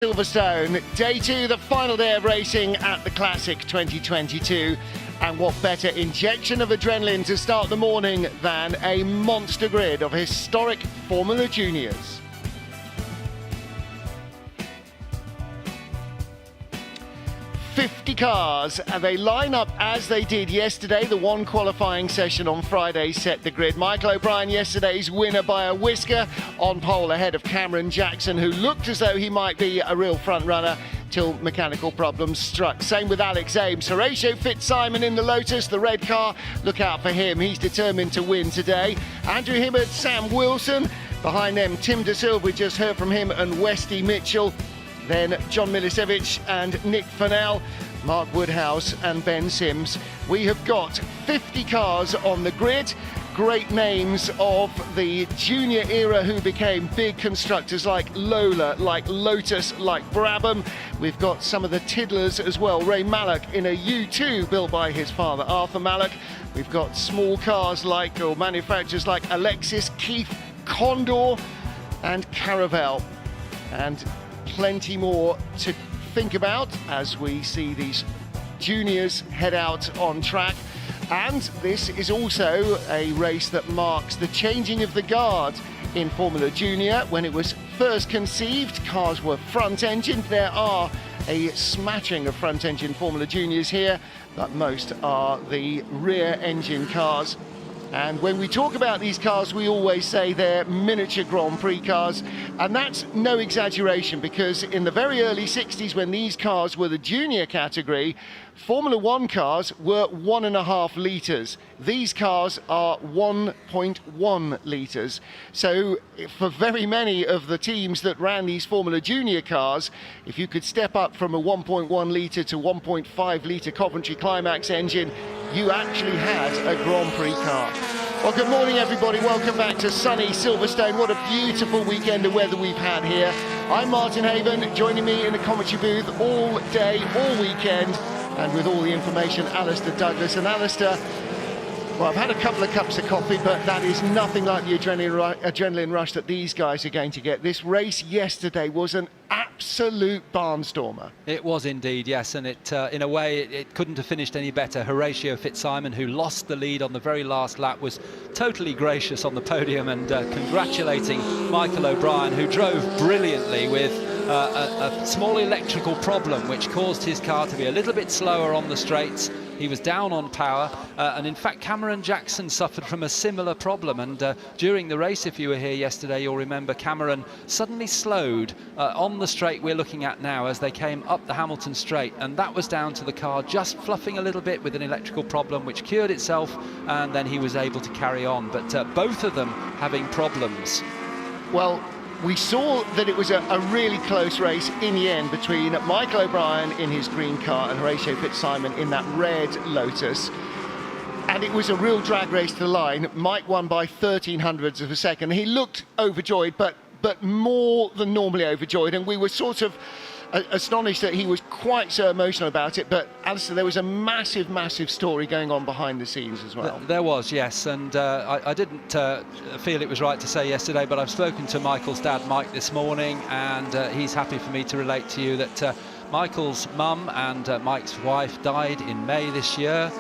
Silverstone, day 2, the final day of racing at the Classic 2022. And what better injection of adrenaline to start the morning than a monster grid of historic Formula Juniors. "50 cars, and they line up as they did yesterday. The one qualifying session on Friday set the grid. Michael O'Brien, yesterday's winner by a whisker, on pole ahead of Cameron Jackson, who looked as though he might be a real front runner till mechanical problems struck. Same with Alex Ames. Horatio Fitzsimon in the Lotus, the red car. Look out for him. He's determined to win today. Andrew Hibbert, Sam Wilson. Behind them, Tim De Silva, we just heard from him, and Westy Mitchell. Then John Milicevic and Nick Fennell, Mark Woodhouse and Ben Sims. We have got 50 cars on the grid. Great names of the junior era who became big constructors like Lola, like Lotus, like Brabham. We've got some of the tiddlers as well. Ray Mallock in a U2 built by his father, Arthur Mallock. We've got small cars like, or manufacturers like Alexis, Keith, Condor and Caravelle. And plenty more to think about as we see these juniors head out on track. And this is also a race that marks the changing of the guard in Formula Junior. When it was first conceived, cars were front-engined. There are a smattering of front-engine Formula Juniors here, but most are the rear-engine cars. And when we talk about these cars, we always say they're miniature Grand Prix cars. And that's no exaggeration, because in the very early 60s, when these cars were the junior category, Formula One cars were 1.5 litres. These cars are 1.1 litres. So for very many of the teams that ran these Formula Junior cars, if you could step up from a 1.1 litre to 1.5 litre Coventry Climax engine, you actually had a Grand Prix car. Well, good morning, everybody. Welcome back to sunny Silverstone. What a beautiful weekend of weather we've had here. I'm Martin Haven, joining me in the commentary booth all day, all weekend, and with all the information, Alistair Douglas. And Alistair, well, I've had a couple of cups of coffee, but that is nothing like the adrenaline rush that these guys are going to get. This race yesterday was an absolute barnstormer. It was indeed, yes, and it in a way it couldn't have finished any better. Horatio Fitzsimon, who lost the lead on the very last lap, was totally gracious on the podium and congratulating Michael O'Brien, who drove brilliantly with a small electrical problem which caused his car to be a little bit slower on the straights. He was down on power, and in fact Cameron Jackson suffered from a similar problem, and during the race, if you were here yesterday, you'll remember Cameron suddenly slowed on the straight we're looking at now as they came up the Hamilton straight, and that was down to the car just fluffing a little bit with an electrical problem which cured itself, and then he was able to carry on. But both of them having problems. Well, we saw that it was a really close race in the end between Michael O'Brien in his green car and Horatio Fitzsimon in that red Lotus. And it was a real drag race to the line. Mike won by 0.13 of a second. He looked overjoyed, but more than normally overjoyed. And we were sort of astonished that he was quite so emotional about it. But Alistair, there was a massive story going on behind the scenes as well. There was, yes, and I didn't feel it was right to say yesterday, but I've spoken to Michael's dad, Mike, this morning, and he's happy for me to relate to you that Michael's mum and Mike's wife died in May this year.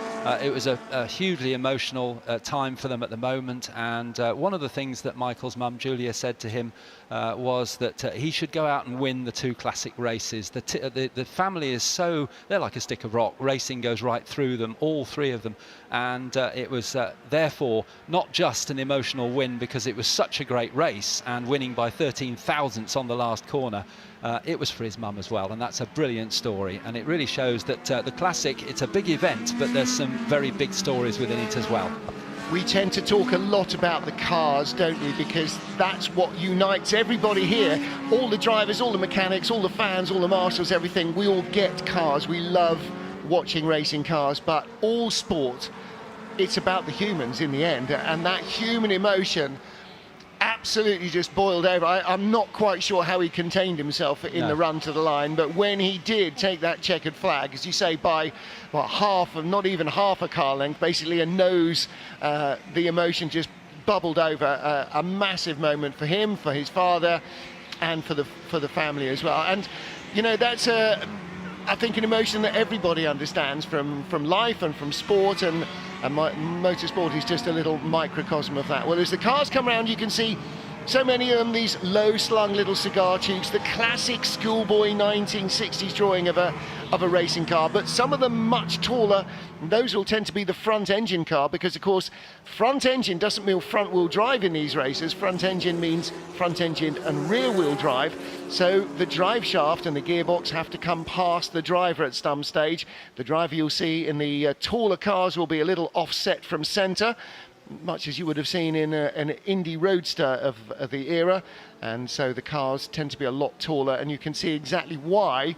It was a hugely emotional time for them at the moment, and one of the things that Michael's mum, Julia, said to him was that he should go out and win the 2 classic races. The family is so, they're like a stick of rock. Racing goes right through them, all 3 of them, and it was therefore not just an emotional win because it was such a great race and winning by 13 thousandths on the last corner. It was for his mum as well, and that's a brilliant story, and it really shows that the Classic, it's a big event, but there's some very big stories within it as well. We tend to talk a lot about the cars, don't we, because that's what unites everybody here. All the drivers, all the mechanics, all the fans, all the marshals, everything. We all get cars. We love watching racing cars, but all sport, it's about the humans in the end, and that human emotion absolutely just boiled over. I'm not quite sure how he contained himself in the run to the line, but when he did take that checkered flag, as you say, by half, of not even half a car length, basically a nose, the emotion just bubbled over. A massive moment for him, for his father, and for the family as well. And you know, that's I think an emotion that everybody understands from life and from sport, and motorsport is just a little microcosm of that. Well, as the cars come around, you can see so many of them, these low-slung little cigar tubes, the classic schoolboy 1960s drawing of a racing car, but some of them much taller. Those will tend to be the front engine car, because of course front engine doesn't mean front wheel drive in these races. Front engine means front engine and rear wheel drive, so the drive shaft and the gearbox have to come past the driver at some stage. The driver, you'll see in the taller cars, will be a little offset from centre, much as you would have seen in an Indy Roadster of the era, and so the cars tend to be a lot taller, and you can see exactly why,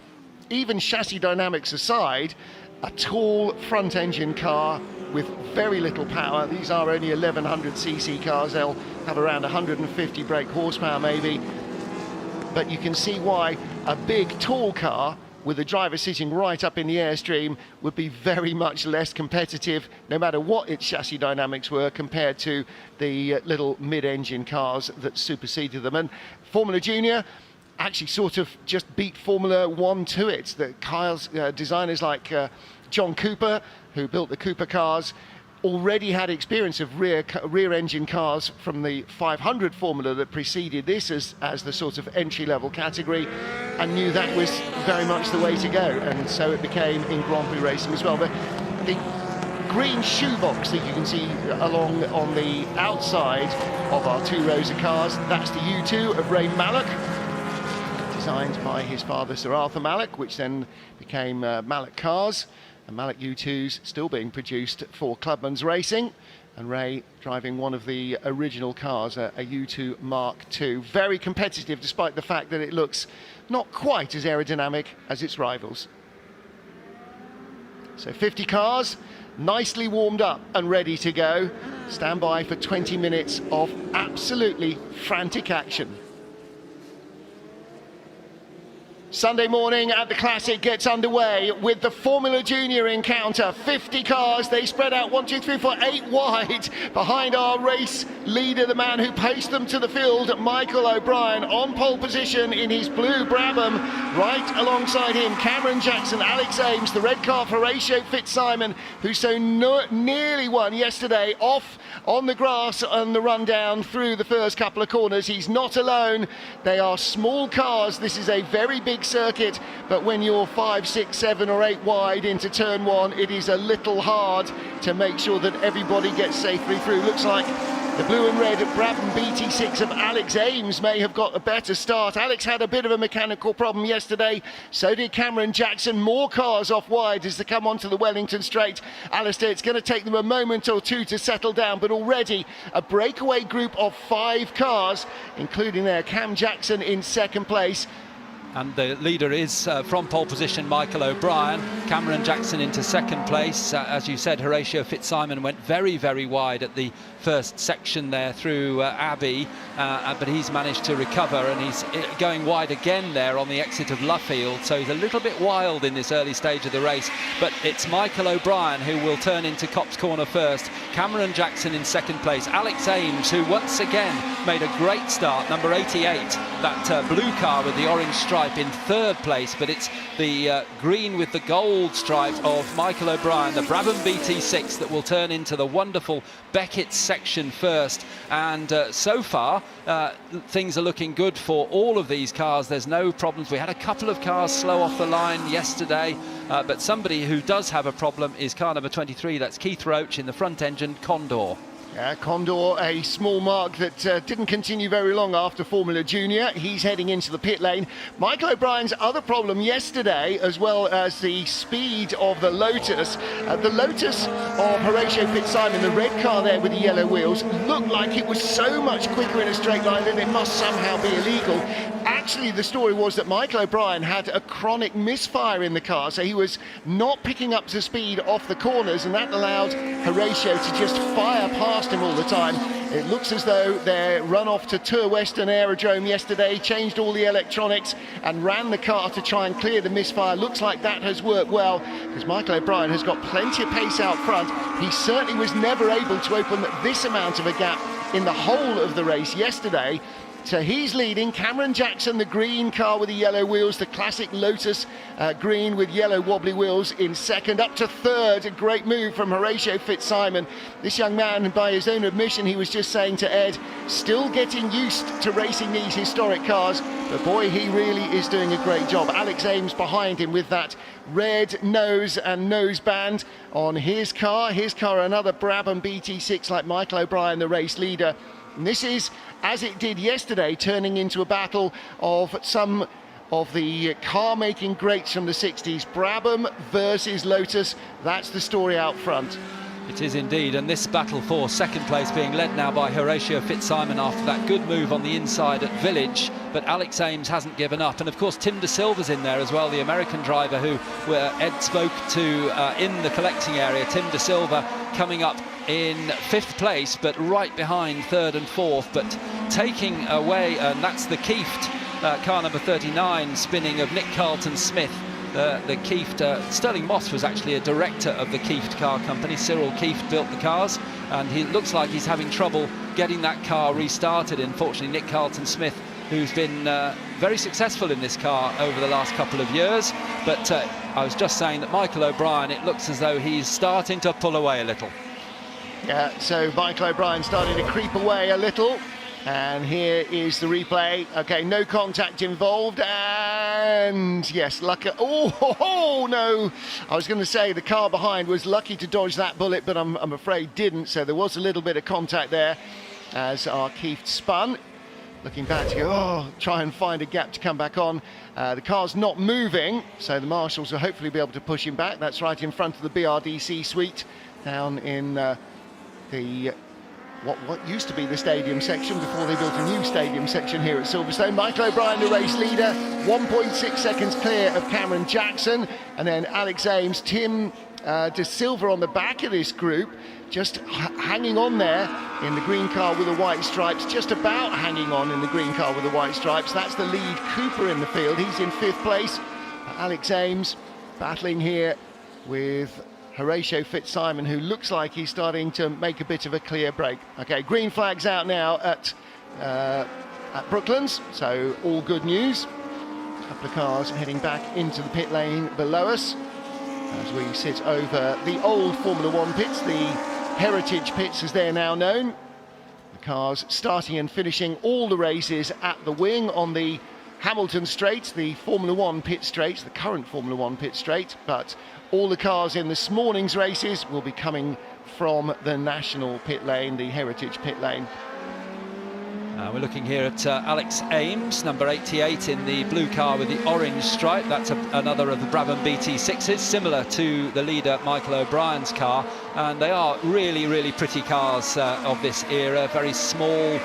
even chassis dynamics aside, a tall front engine car with very little power. These are only 1100cc cars, they'll have around 150 brake horsepower maybe, but you can see why a big tall car with the driver sitting right up in the airstream would be very much less competitive, no matter what its chassis dynamics were, compared to the little mid-engine cars that superseded them. And Formula Junior actually sort of just beat Formula One to it. The cars, designers like John Cooper, who built the Cooper cars, already had experience of rear engine cars from the 500 Formula that preceded this as the sort of entry-level category, and knew that was very much the way to go, and so it became in Grand Prix racing as well. But the green shoebox that you can see along on the outside of our two rows of cars, that's the U2 of Ray Mallock, designed by his father Sir Arthur Mallock, which then became Mallock Cars. And Mallock U2s still being produced for Clubman's Racing, and Ray driving one of the original cars, a U2 Mark II. Very competitive, despite the fact that it looks not quite as aerodynamic as its rivals. So 50 cars, nicely warmed up and ready to go. Stand by for 20 minutes of absolutely frantic action. Sunday morning at the Classic gets underway with the Formula Junior encounter. 50 cars, they spread out 1, 2, 3, 4, 8 wide behind our race leader, the man who paced them to the field, Michael O'Brien, on pole position in his blue Brabham. Right alongside him, Cameron Jackson, Alex Ames, the red car for Horatio Fitzsimon, who so nearly won yesterday off on the grass on the run down through the first couple of corners. He's not alone. They are small cars. This is a very big circuit, but when you're 5, 6, 7 or 8 wide into turn one, it is a little hard to make sure that everybody gets safely through. Looks like the blue and red Brabham BT6 of Alex Ames may have got a better start. Alex had a bit of a mechanical problem yesterday, so did Cameron Jackson. More cars off wide as they come onto the Wellington Straight. Alistair, it's going to take them a moment or two to settle down, but already a breakaway group of 5 cars, including there Cam Jackson in second place. And the leader is from pole position, Michael O'Brien. Cameron Jackson into second place. As you said, Horatio Fitzsimon went very, very wide at the first section there through Abbey, but he's managed to recover, and he's going wide again there on the exit of Luffield. So he's a little bit wild in this early stage of the race, but it's Michael O'Brien who will turn into Copse Corner first. Cameron Jackson in second place. Alex Ames, who once again made a great start, number 88, that blue car with the orange stripe, in third place, but it's the green with the gold stripe of Michael O'Brien, the Brabham BT6, that will turn into the wonderful Beckett section first. And so far things are looking good for all of these cars. There's no problems. We had a couple of cars slow off the line yesterday, but somebody who does have a problem is car number 23. That's Keith Roach in the front engine Condor. Condor, a small mark that didn't continue very long after Formula Junior. He's heading into the pit lane. Michael O'Brien's other problem yesterday, as well as the speed of the Lotus. The Lotus of Horatio Fitzsimon, the red car there with the yellow wheels, looked like it was so much quicker in a straight line that it must somehow be illegal. Actually, the story was that Michael O'Brien had a chronic misfire in the car, so he was not picking up to speed off the corners, and that allowed Horatio to just fire past him all the time. It looks as though their run off to Tour Western Aerodrome yesterday changed all the electronics and ran the car to try and clear the misfire. Looks like that has worked well, because Michael O'Brien has got plenty of pace out front. He certainly was never able to open this amount of a gap in the whole of the race yesterday. So he's leading. Cameron Jackson, the green car with the yellow wheels, the classic Lotus green with yellow wobbly wheels, in second. Up to third, a great move from Horatio Fitzsimon. This young man, by his own admission, he was just saying to Ed, still getting used to racing these historic cars, but boy, he really is doing a great job. Alex Ames behind him with that red nose and noseband on his car. His car, another Brabham BT6 like Michael O'Brien, the race leader. And this is, as it did yesterday, turning into a battle of some of the car-making greats from the 60s. Brabham versus Lotus, that's the story out front. It is indeed, and this battle for second place being led now by Horatio Fitzsimon after that good move on the inside at Village, but Alex Ames hasn't given up, and of course Tim De Silva's in there as well, the American driver who Ed spoke to in the collecting area. Tim De Silva coming up in 5th place, but right behind 3rd and 4th, but taking away, and that's the Kieft car number 39 spinning of Nick Carlton-Smith. The Kieft, Sterling Moss was actually a director of the Kieft car company. Cyril Kieft built the cars, and he looks like he's having trouble getting that car restarted. Unfortunately, Nick Carlton-Smith, who's been very successful in this car over the last couple of years, but I was just saying that Michael O'Brien, it looks as though he's starting to pull away a little. Yeah, so Michael O'Brien starting to creep away a little. And here is the replay. Okay, no contact involved, and yes, lucky. Oh no! I was going to say the car behind was lucky to dodge that bullet, but I'm afraid didn't. So there was a little bit of contact there as our Kieft spun. Looking back to go, try and find a gap to come back on. The car's not moving, so the marshals will hopefully be able to push him back. That's right in front of the BRDC suite down in the what used to be the stadium section before they built a new stadium section here at Silverstone. Michael O'Brien, the race leader, 1.6 seconds clear of Cameron Jackson, and then Alex Ames, Tim De Silva on the back of this group, just hanging on there in the green car with the white stripes, just about hanging on in the green car with the white stripes. That's the lead Cooper in the field. He's in 5th place. Alex Ames battling here with Horatio Fitzsimon, who looks like he's starting to make a bit of a clear break. Okay, green flag's out now at Brooklands, so all good news. A couple of cars heading back into the pit lane below us as we sit over the old Formula One pits, the Heritage pits as they're now known. The cars starting and finishing all the races at the wing on the Hamilton Straight, the Formula One pit straight, the current Formula One pit straight, but all the cars in this morning's races will be coming from the national pit lane, the Heritage pit lane. We're looking here at Alex Ames, number 88 in the blue car with the orange stripe. That's another of the Brabham BT6s, similar to the leader Michael O'Brien's car. And they are really, really pretty cars of this era, very small,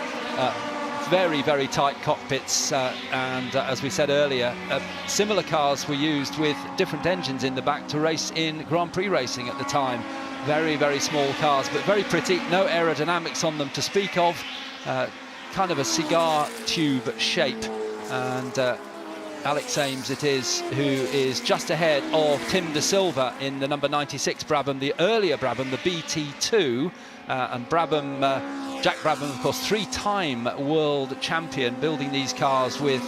very, very tight cockpits, and as we said earlier, similar cars were used with different engines in the back to race in Grand Prix racing at the time. Very, very small cars, but very pretty. No aerodynamics on them to speak of. Kind of a cigar tube shape, and Alex Ames it is who is just ahead of Tim De Silva in the number 96 Brabham, the earlier Brabham, the BT2, and Brabham, Jack Brabham, of course, 3-time world champion, building these cars with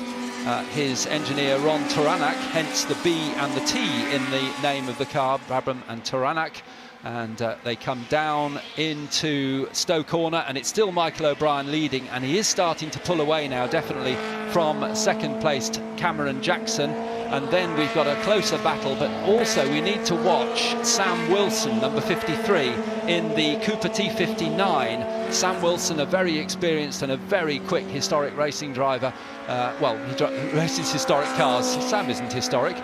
his engineer Ron Toranak, hence the B and the T in the name of the car, Brabham and Toranak. And they come down into Stowe Corner, and it's still Michael O'Brien leading, and he is starting to pull away now, definitely, from second placed Cameron Jackson. And then we've got a closer battle, but also we need to watch Sam Wilson, number 53, in the Cooper T59. Sam Wilson, a very experienced and a very quick historic racing driver. Well, he races historic cars. Sam isn't historic.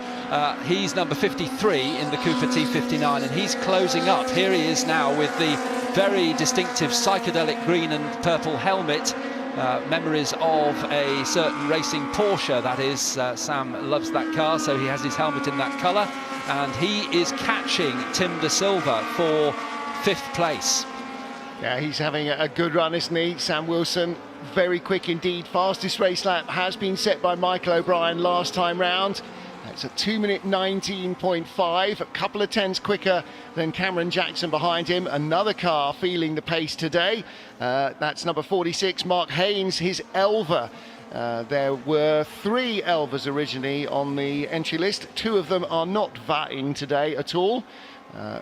He's number 53 in the Cooper T59, and he's closing up. Here he is now with the very distinctive psychedelic green and purple helmet. Memories of a certain racing Porsche, that is. Sam loves that car, so he has his helmet in that colour, and he is catching Tim De Silva for 5th place. Yeah, he's having a good run, isn't he? Sam Wilson, very quick indeed. Fastest race lap has been set by Michael O'Brien last time round. It's a 2-minute 19.5, a couple of tenths quicker than Cameron Jackson behind him. Another car feeling the pace today. That's number 46, Mark Haynes, his Elva. There were 3 Elvas originally on the entry list. 2 of them are not vatting today at all.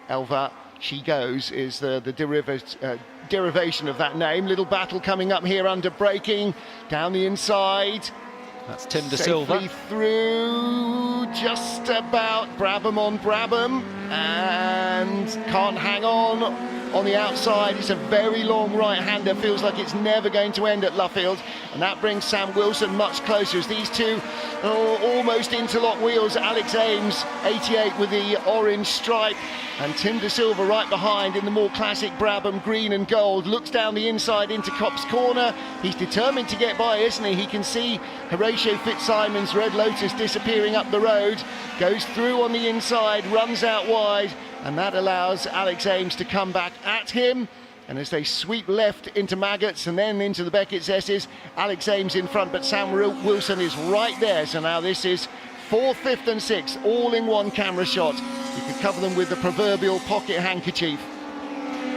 Elva She Goes is the derivation of that name. Little battle coming up here under braking, down the inside. That's Tim De Silva. Safely through, just about Brabham on Brabham, and can't hang on the outside. It's a very long right-hander, feels like it's never going to end at Luffield, and that brings Sam Wilson much closer as these two almost interlock wheels. Alex Ames, 88 with the orange stripe, and Tim De Silva right behind in the more classic Brabham green and gold. Looks down the inside into Copse Corner. He's determined to get by, isn't he? He can see Horatio Fitzsimon's Red Lotus disappearing up the road, goes through on the inside, runs out wide, and that allows Alex Ames to come back at him. And as they sweep left into Maggots and then into the Beckett's S's, Alex Ames in front, but Sam Wilson is right there. So now this is 4th, 5th and 6th, all in one camera shot. You could cover them with the proverbial pocket handkerchief.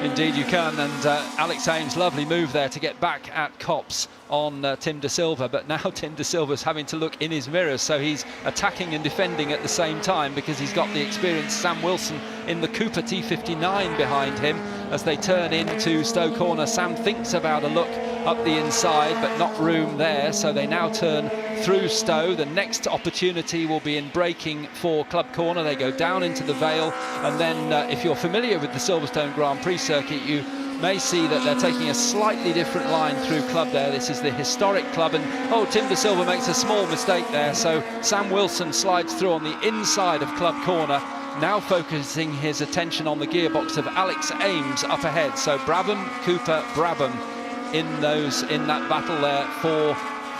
Indeed you can, and Alex Ames, lovely move there to get back at Copse on Tim De Silva, but now Tim De Silva's having to look in his mirrors, so he's attacking and defending at the same time because he's got the experienced Sam Wilson in the Cooper T59 behind him as they turn into Stowe Corner. Sam thinks about a look up the inside, but not room there, so they now turn through Stowe. The next opportunity will be in braking for Club Corner. They go down into the Vale, and then if you're familiar with the Silverstone Grand Prix circuit, you may see that they're taking a slightly different line through Club there. This is the historic Club, and Tim De Silva makes a small mistake there, so Sam Wilson slides through on the inside of Club Corner, now focusing his attention on the gearbox of Alex Ames up ahead. So Brabham, Cooper, Brabham in that battle there for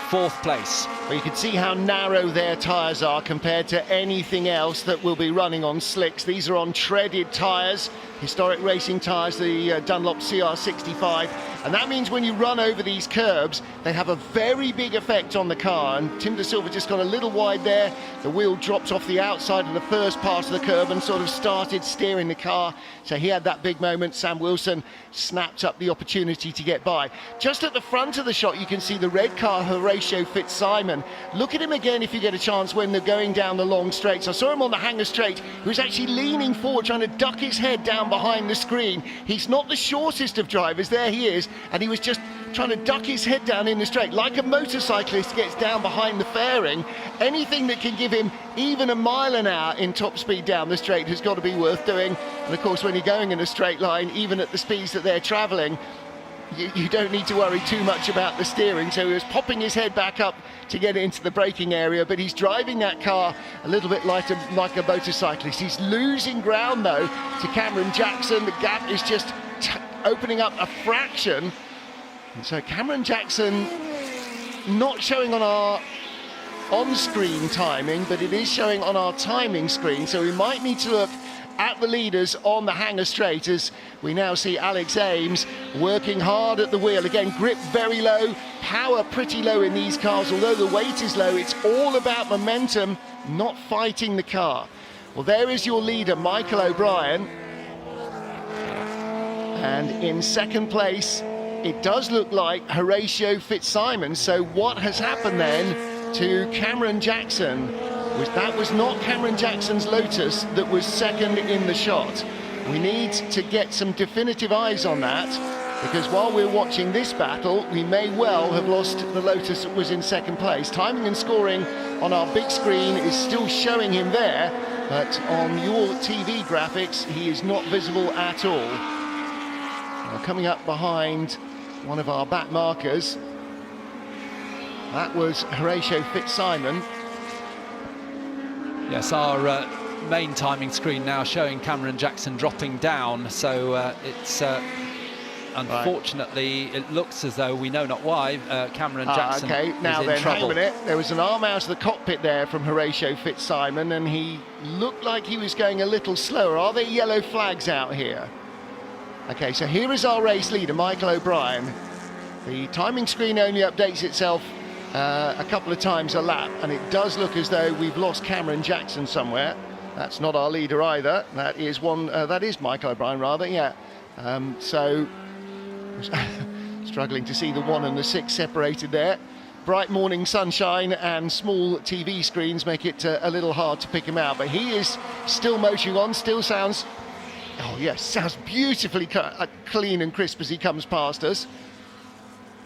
4th place. Well, you can see how narrow their tyres are compared to anything else that will be running on slicks. These are on treaded tyres, historic racing tyres, the Dunlop CR65, and that means when you run over these curbs, they have a very big effect on the car. And Tim De Silva just got a little wide there. The wheel dropped off the outside of the first part of the curb and sort of started steering the car, so he had that big moment. Sam Wilson snapped up the opportunity to get by. Just at the front of the shot, you can see the red car, Horatio Fitzsimon. Look at him again if you get a chance when they're going down the long straights. I saw him on the Hangar Straight. He was actually leaning forward, trying to duck his head down behind the screen. He's not the shortest of drivers, there he is, and he was just trying to duck his head down in the straight like a motorcyclist gets down behind the fairing. Anything that can give him even a mile an hour in top speed down the straight has got to be worth doing. And of course, when you're going in a straight line, even at the speeds that they're travelling, you don't need to worry too much about the steering. So he was popping his head back up to get into the braking area, but he's driving that car a little bit like a motorcyclist. He's losing ground though to Cameron Jackson. The gap is just opening up a fraction, and so Cameron Jackson not showing on our on-screen timing, but it is showing on our timing screen, so we might need to look at the leaders on the Hangar Straight as we now see Alex Ames working hard at the wheel. Again, grip very low, power pretty low in these cars. Although the weight is low, it's all about momentum, not fighting the car. Well, there is your leader, Michael O'Brien. And in 2nd place, it does look like Horatio Fitzsimon. So what has happened then to Cameron Jackson? That was not Cameron Jackson's Lotus that was 2nd in the shot. We need to get some definitive eyes on that, because while we're watching this battle, we may well have lost the Lotus that was in 2nd place. Timing and scoring on our big screen is still showing him there, but on your TV graphics, he is not visible at all. Now, coming up behind one of our back markers, that was Horatio Fitzsimon. Yes, our main timing screen now showing Cameron Jackson dropping down, so it's unfortunately, it looks as though we know not why Cameron Jackson okay, now is then, in trouble. hang a minute. There was an arm out of the cockpit there from Horatio Fitzsimon, and he looked like he was going a little slower. Are there yellow flags out here? Okay, so here is our race leader, Michael O'Brien. The timing screen only updates itself a couple of times a lap, and it does look as though we've lost Cameron Jackson somewhere. That's not our leader either. That is Michael O'Brien rather, yeah. So struggling to see the 1 and the 6 separated there. Bright morning sunshine and small TV screens make it a little hard to pick him out, but he is still motoring on, still sounds, oh yes, sounds beautifully clean and crisp as he comes past us.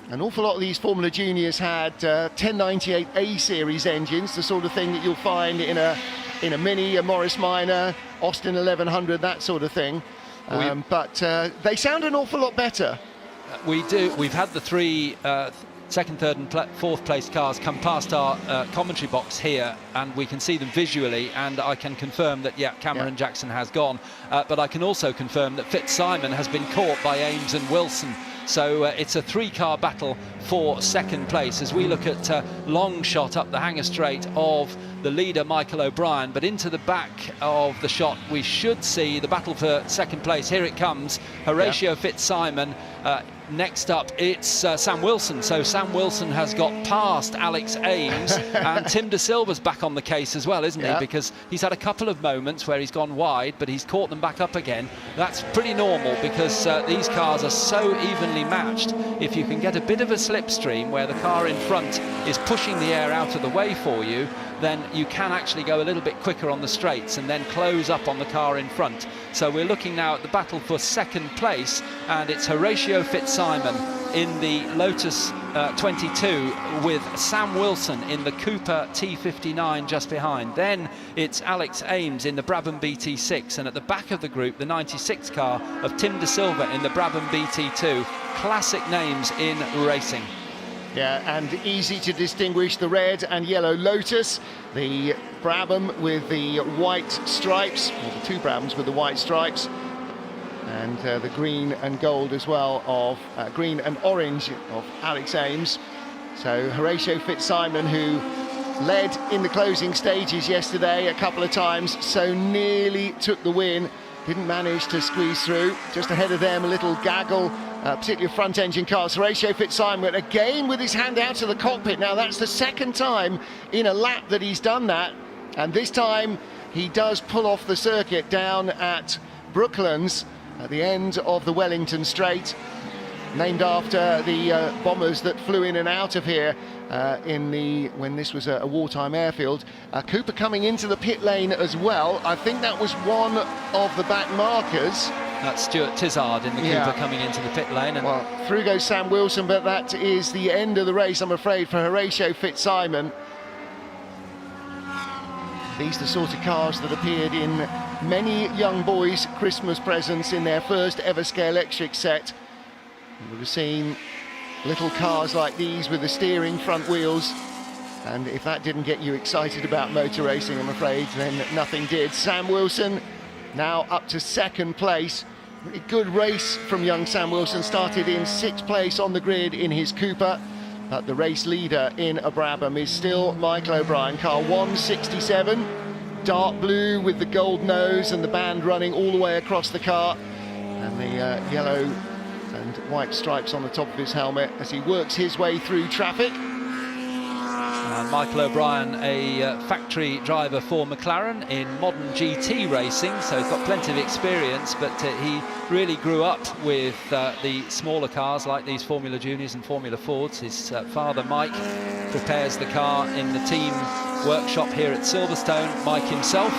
An awful lot of these Formula Juniors had 1098 A series engines, the sort of thing that you'll find in a Mini, a Morris Minor, Austin 1100, that sort of thing. But they sound an awful lot better. We do. We've had the 3 second, third and 4th place cars come past our commentary box here, and we can see them visually, and I can confirm that, yeah, Cameron Jackson has gone. But I can also confirm that Fitzsimon has been caught by Ames and Wilson. So it's a 3-car battle for second place as we look at long shot up the Hanger Straight of the leader Michael O'Brien, but into the back of the shot we should see the battle for second place. Here it comes, Horatio Fitzsimon. Next up it's Sam Wilson. So Sam Wilson has got past Alex Ames and Tim De Silva's back on the case as well, isn't he? Because he's had a couple of moments where he's gone wide, but he's caught them back up again. That's pretty normal because these cars are so evenly matched. If you can get a bit of a slipstream where the car in front is pushing the air out of the way for you, then you can actually go a little bit quicker on the straights and then close up on the car in front. So we're looking now at the battle for second place, and it's Horatio Fitzsimon in the Lotus 22 with Sam Wilson in the Cooper T59 just behind. Then it's Alex Ames in the Brabham BT6, and at the back of the group the 96 car of Tim De Silva in the Brabham BT2. Classic names in racing. Yeah, and easy to distinguish the red and yellow Lotus, the Brabham with the white stripes, or the 2 Brabhams with the white stripes, and the green and gold as well of green and orange of Alex Ames. So Horatio Fitzsimon, who led in the closing stages yesterday a couple of times, so nearly took the win, didn't manage to squeeze through. Just ahead of them, a little gaggle, particularly front engine cars. Horatio Fitzsimon again with his hand out of the cockpit. Now that's the second time in a lap that he's done that, and this time he does pull off the circuit down at Brooklands at the end of the Wellington Straight, named after the bombers that flew in and out of here when this was a wartime airfield. Cooper coming into the pit lane as well. I think that was one of the back markers. That's Stuart Tizard in the Cooper coming into the pit lane. And well, through goes Sam Wilson, but that is the end of the race, I'm afraid, for Horatio Fitzsimon. These are the sort of cars that appeared in many young boys' Christmas presents in their first ever Scalextric set. You would have seen little cars like these with the steering front wheels, and if that didn't get you excited about motor racing, I'm afraid, then nothing did. Sam Wilson now up to second place. Really good race from young Sam Wilson. Started in 6th place on the grid in his Cooper, but the race leader in a Brabham is still Michael O'Brien. Car 167, dark blue with the gold nose and the band running all the way across the car, and the yellow and white stripes on the top of his helmet as he works his way through traffic. And Michael O'Brien, a factory driver for McLaren in modern GT racing, so he's got plenty of experience, but he really grew up with the smaller cars like these Formula Juniors and Formula Fords. His father, Mike, prepares the car in the team workshop here at Silverstone. Mike himself,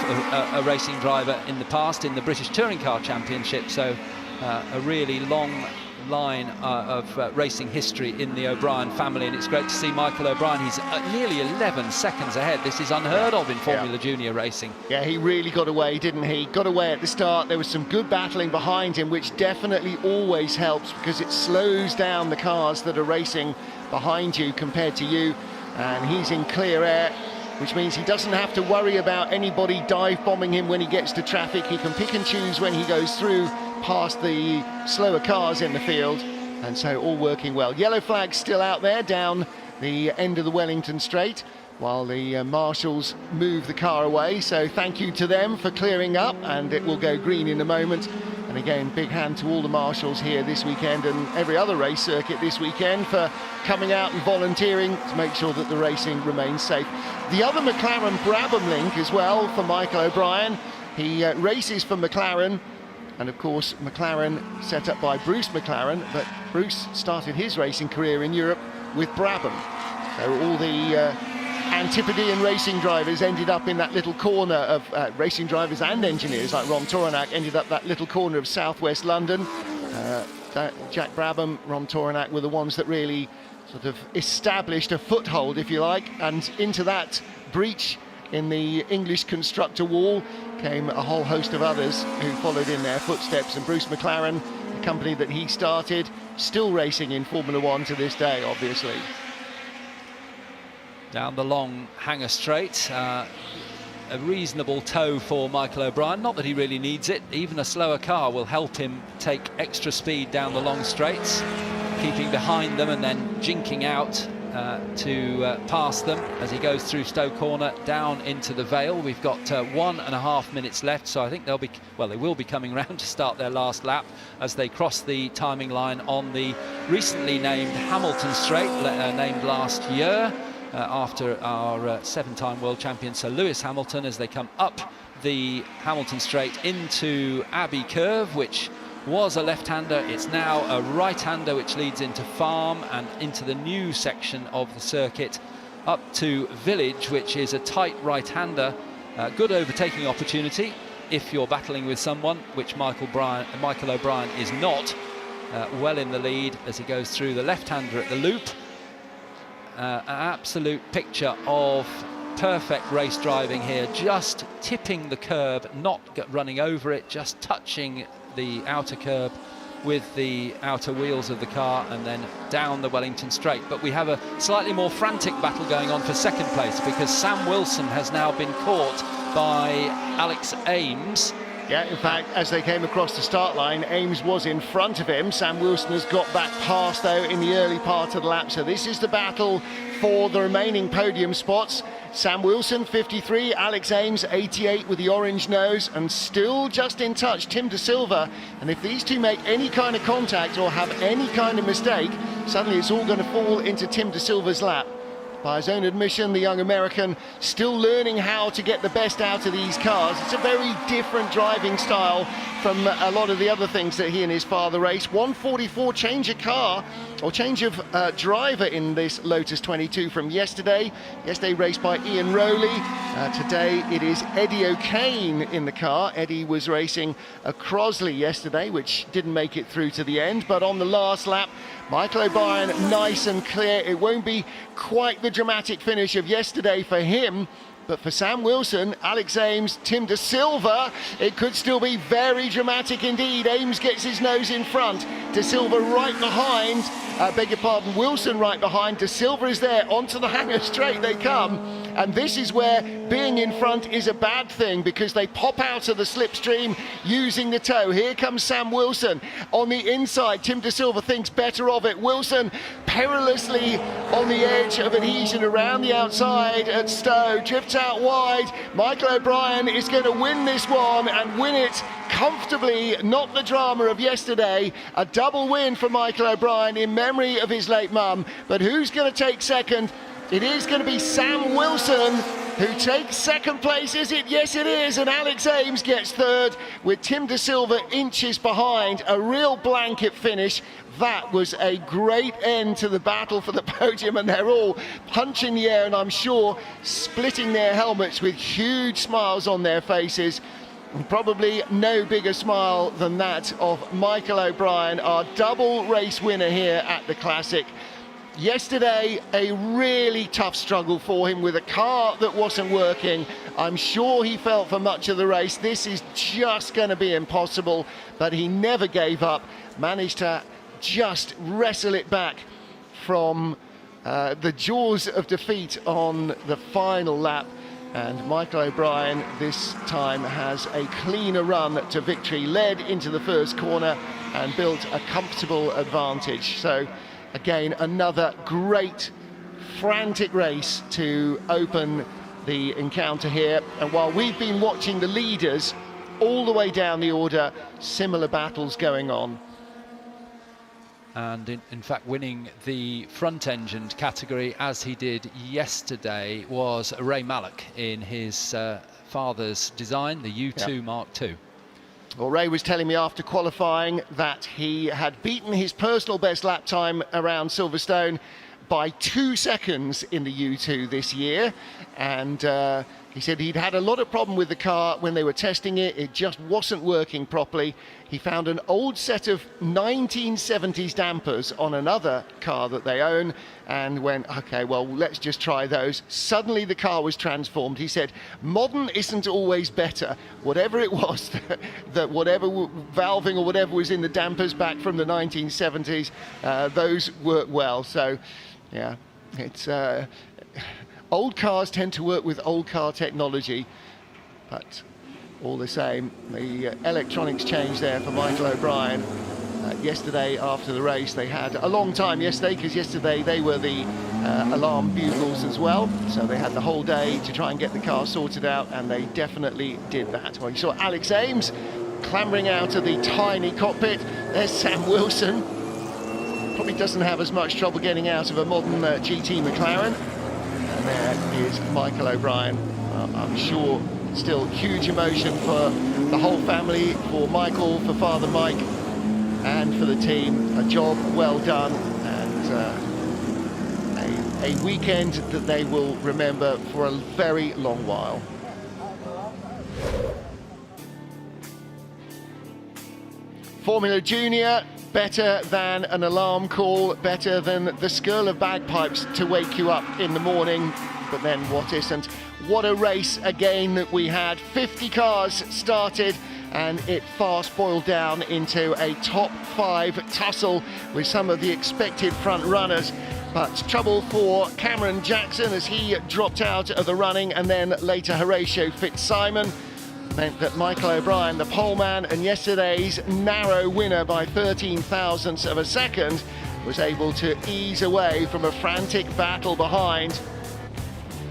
a racing driver in the past in the British Touring Car Championship, so a really long line of racing history in the O'Brien family, and it's great to see Michael O'Brien. He's nearly 11 seconds ahead. This is unheard of in Formula Junior racing. Yeah, he really got away, didn't he? Got away at the start. There was some good battling behind him, which definitely always helps because it slows down the cars that are racing behind you compared to you, and he's in clear air, which means he doesn't have to worry about anybody dive bombing him when he gets to traffic. He can pick and choose when he goes through past the slower cars in the field, and so all working well. Yellow flag still out there down the end of the Wellington Straight while the marshals move the car away, so thank you to them for clearing up, and it will go green in a moment And again, big hand to all the marshals here this weekend and every other race circuit this weekend for coming out and volunteering to make sure that the racing remains safe. The other McLaren Brabham link as well for Michael O'Brien. He races for McLaren, and of course McLaren set up by Bruce McLaren, but Bruce started his racing career in Europe with Brabham. So all the Antipodean racing drivers ended up in that little corner of racing drivers and engineers like Ron Toranak ended up that little corner of southwest London. Jack Brabham, Ron Toranak were the ones that really sort of established a foothold, if you like, and into that breach in the English constructor wall came a whole host of others who followed in their footsteps, and Bruce McLaren, the company that he started, still racing in Formula One to this day, obviously. Down the long Hanger Straight, a reasonable tow for Michael O'Brien. Not that he really needs it. Even a slower car will help him take extra speed down the long straights, keeping behind them and then jinking out to pass them as he goes through Stowe Corner down into the Vale. We've got 1.5 minutes left, so I think they will be coming round to start their last lap as they cross the timing line on the recently named Hamilton Straight, named last year. After our 7-time world champion Sir Lewis Hamilton, as they come up the Hamilton Straight into Abbey Curve, which was a left-hander. It's now a right-hander, which leads into Farm and into the new section of the circuit up to Village, which is a tight right-hander. Good overtaking opportunity if you're battling with someone, which Michael O'Brien is not. Well in the lead as he goes through the left-hander at the loop. An absolute picture of perfect race driving here, just tipping the curb, not running over it, just touching the outer curb with the outer wheels of the car and then down the Wellington Straight. But we have a slightly more frantic battle going on for second place, because Sam Wilson has now been caught by Alex Ames. Yeah, in fact, as they came across the start line, Ames was in front of him. Sam Wilson has got back past, though, in the early part of the lap. So this is the battle for the remaining podium spots. Sam Wilson, 53, Alex Ames, 88 with the orange nose, and still just in touch, Tim De Silva. And if these two make any kind of contact or have any kind of mistake, suddenly it's all going to fall into Tim De Silva's lap. By his own admission, the young American still learning how to get the best out of these cars. It's a very different driving style from a lot of the other things that he and his father race. 144 change of car, or change of driver in this Lotus 22 from yesterday. Yesterday raced by Ian Rowley. Today it is Eddie O'Kane in the car. Eddie was racing a Crosley yesterday, which didn't make it through to the end, but on the last lap, Michael O'Brien, nice and clear. It won't be quite the dramatic finish of yesterday for him, but for Sam Wilson, Alex Ames, Tim De Silva, it could still be very dramatic indeed. Ames gets his nose in front, De Silva right behind, Wilson right behind. De Silva is there, onto the Hanger Straight they come, and this is where being in front is a bad thing, because they pop out of the slipstream using the tow. Here comes Sam Wilson on the inside. Tim De Silva thinks better of it. Wilson perilously on the edge of adhesion around the outside at Stowe, drifts out wide. Michael O'Brien is going to win this one and win it comfortably. Not the drama of yesterday. A double win for Michael O'Brien in memory of his late mum. But who's going to take second? It is going to be Sam Wilson who takes second place, is it? Yes, it is. And Alex Ames gets third with Tim De Silva inches behind. A real blanket finish. That was a great end to the battle for the podium, and they're all punching the air and I'm sure splitting their helmets with huge smiles on their faces. And probably no bigger smile than that of Michael O'Brien, our double race winner here at the Classic. Yesterday, a really tough struggle for him with a car that wasn't working. I'm sure he felt for much of the race, this is just going to be impossible, but he never gave up, managed to just wrestle it back from the jaws of defeat on the final lap. And Michael O'Brien this time has a cleaner run to victory, led into the first corner and built a comfortable advantage. So again, another great frantic race to open the encounter here. And while we've been watching the leaders all the way down the order, similar battles going on. And in fact, winning the front-engined category, as he did yesterday, was Ray Mallock in his father's design, the U2 Mark II. Well, Ray was telling me after qualifying that he had beaten his personal best lap time around Silverstone by 2 seconds in the U2 this year, and he said he'd had a lot of problem with the car when they were testing it. It just wasn't working properly. He found an old set of 1970s dampers on another car that they own and went, okay, well, let's just try those. Suddenly the car was transformed. He said, modern isn't always better. Whatever it was, that whatever valving or whatever was in the dampers back from the 1970s, those worked well. So, yeah, it's... old cars tend to work with old car technology, but all the same, the electronics changed there for Michael O'Brien. Yesterday, after the race, they had a long time yesterday, because yesterday they were the alarm bugles as well, so they had the whole day to try and get the car sorted out, and they definitely did that. Well, you saw Alex Ames clambering out of the tiny cockpit. There's Sam Wilson. Probably doesn't have as much trouble getting out of a modern GT McLaren. And there is Michael O'Brien. I'm sure still huge emotion for the whole family, for Michael, for Father Mike, and for the team. A job well done, and a weekend that they will remember for a very long while. Formula Junior, better than an alarm call, better than the skirl of bagpipes to wake you up in the morning, but then what isn't? What a race again that we had. 50 cars started, and it fast boiled down into a top 5 tussle with some of the expected front runners. But trouble for Cameron Jackson as he dropped out of the running, and then later Horatio Fitzsimon meant that Michael O'Brien, the poleman and yesterday's narrow winner by 13 thousandths of a second, was able to ease away from a frantic battle behind.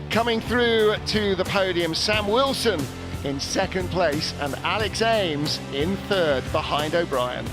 Coming through to the podium, Sam Wilson in second place and Alex Ames in third behind O'Brien.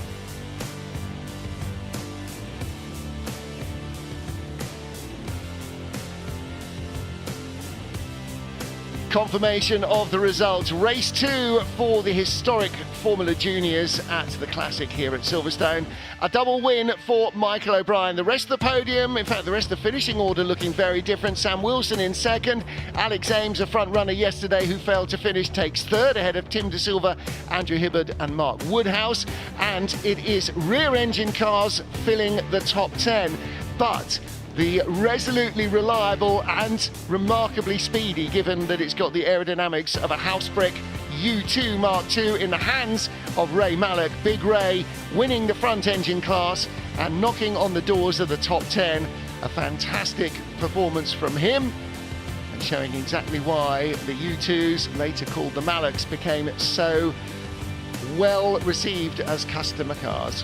Confirmation of the results. Race 2 for the historic Formula Juniors at the Classic here at Silverstone. A double win for Michael O'Brien. The rest of the podium, in fact the rest of the finishing order, looking very different. Sam Wilson in second. Alex Ames, a front runner yesterday who failed to finish, takes third ahead of Tim De Silva, Andrew Hibbard and Mark Woodhouse. And it is rear engine cars filling the top 10. But the resolutely reliable and remarkably speedy, given that it's got the aerodynamics of a house brick, U2 Mark II in the hands of Ray Mallock. Big Ray winning the front engine class and knocking on the doors of the top 10. A fantastic performance from him, and showing exactly why the U2s, later called the Mallocks, became so well received as customer cars.